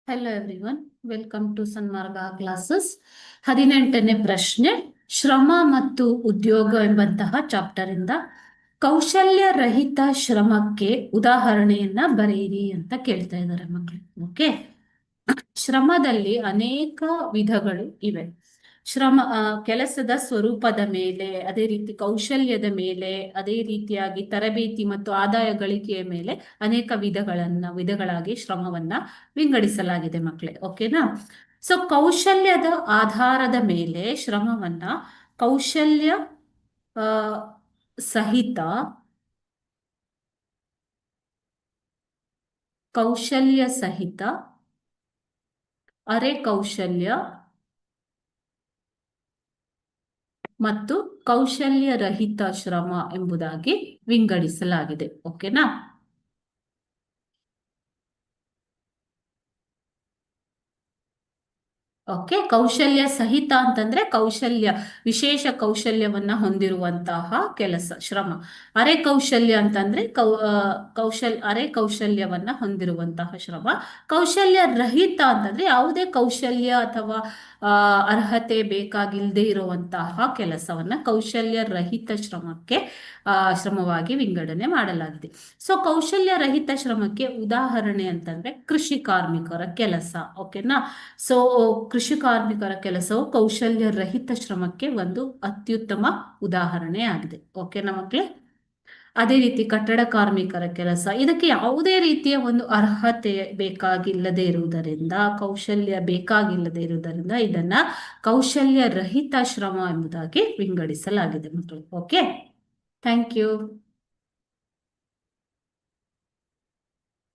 Hello everyone, welcome to Sanmarga classes. 18ನೇ ಪ್ರಶ್ನೆ, ಶ್ರಮ ಮತ್ತು ಉದ್ಯೋಗ ಎಂಬಂತಹ ಚಾಪ್ಟರ್ ಇಂದ ಕೌಶಲ್ಯ ರಹಿತ ಶ್ರಮಕ್ಕೆ ಉದಾಹರಣೆಯನ್ನ ಬರೆಯಿರಿ ಅಂತ ಕೇಳ್ತಾ ಇದ್ದಾರೆ ಮಕ್ಕಳು. ಓಕೆ, ಶ್ರಮದಲ್ಲಿ ಅನೇಕ ವಿಧಗಳು ಇವೆ. ಕೆಲಸದ ಸ್ವರೂಪದ ಮೇಲೆ, ಅದೇ ರೀತಿ ಕೌಶಲ್ಯದ ಮೇಲೆ, ಅದೇ ರೀತಿಯಾಗಿ ತರಬೇತಿ ಮತ್ತು ಆದಾಯ ಗಳಿಕೆಯ ಮೇಲೆ ಅನೇಕ ವಿಧಗಳಾಗಿ ಶ್ರಮವನ್ನ ವಿಂಗಡಿಸಲಾಗಿದೆ ಮಕ್ಕಳೇ. ಓಕೆನಾ? ಸೊ ಕೌಶಲ್ಯದ ಆಧಾರದ ಮೇಲೆ ಶ್ರಮವನ್ನ ಕೌಶಲ್ಯ ಆ, ಸಹಿತ ಕೌಶಲ್ಯ ಸಹಿತ ಅರೆ ಕೌಶಲ್ಯ ಮತ್ತು ಕೌಶಲ್ಯ ರಹಿತ ಶ್ರಮ ಎಂಬುದಾಗಿ ವಿಂಗಡಿಸಲಾಗಿದೆ. ಓಕೆನಾ? ಓಕೆ, ಕೌಶಲ್ಯ ಸಹಿತ ಅಂತಂದ್ರೆ ವಿಶೇಷ ಕೌಶಲ್ಯವನ್ನ ಹೊಂದಿರುವಂತಹ ಕೆಲಸ ಶ್ರಮ. ಅರೆ ಕೌಶಲ್ಯ ಅಂತಂದ್ರೆ ಅರೆ ಕೌಶಲ್ಯವನ್ನ ಹೊಂದಿರುವಂತಹ ಶ್ರಮ. ಕೌಶಲ್ಯ ರಹಿತ ಅಂತಂದ್ರೆ ಯಾವುದೇ ಕೌಶಲ್ಯ ಅಥವಾ ಅರ್ಹತೆ ಬೇಕಾಗಿಲ್ಲದೆ ಇರುವಂತಹ ಕೆಲಸವನ್ನ ಕೌಶಲ್ಯ ರಹಿತ ಶ್ರಮವಾಗಿ ವಿಂಗಡಣೆ ಮಾಡಲಾಗಿದೆ. ಸೊ ಕೌಶಲ್ಯ ರಹಿತ ಶ್ರಮಕ್ಕೆ ಉದಾಹರಣೆ ಅಂತಂದ್ರೆ ಕೃಷಿ ಕಾರ್ಮಿಕರ ಕೆಲಸ. ಓಕೆನಾ? ಸೊ ಕೃಷಿ ಕಾರ್ಮಿಕರ ಕೆಲಸವು ಕೌಶಲ್ಯ ರಹಿತ ಶ್ರಮಕ್ಕೆ ಒಂದು ಅತ್ಯುತ್ತಮ ಉದಾಹರಣೆ ಆಗಿದೆ. ಓಕೆನಾ ಮಕ್ಕಳೇ? ಅದೇ ರೀತಿ ಕಟ್ಟಡ ಕಾರ್ಮಿಕರ ಕೆಲಸ, ಇದಕ್ಕೆ ಯಾವುದೇ ರೀತಿಯ ಒಂದು ಅರ್ಹತೆ ಬೇಕಾಗಿಲ್ಲದೆ ಇರುವುದರಿಂದ, ಕೌಶಲ್ಯ ಬೇಕಾಗಿಲ್ಲದೆ ಇರುವುದರಿಂದ ಇದನ್ನ ಕೌಶಲ್ಯ ರಹಿತ ಶ್ರಮ ಎಂಬುದಾಗಿ ವಿಂಗಡಿಸಲಾಗಿದೆ ಮಕ್ಕಳು. Okay, thank you.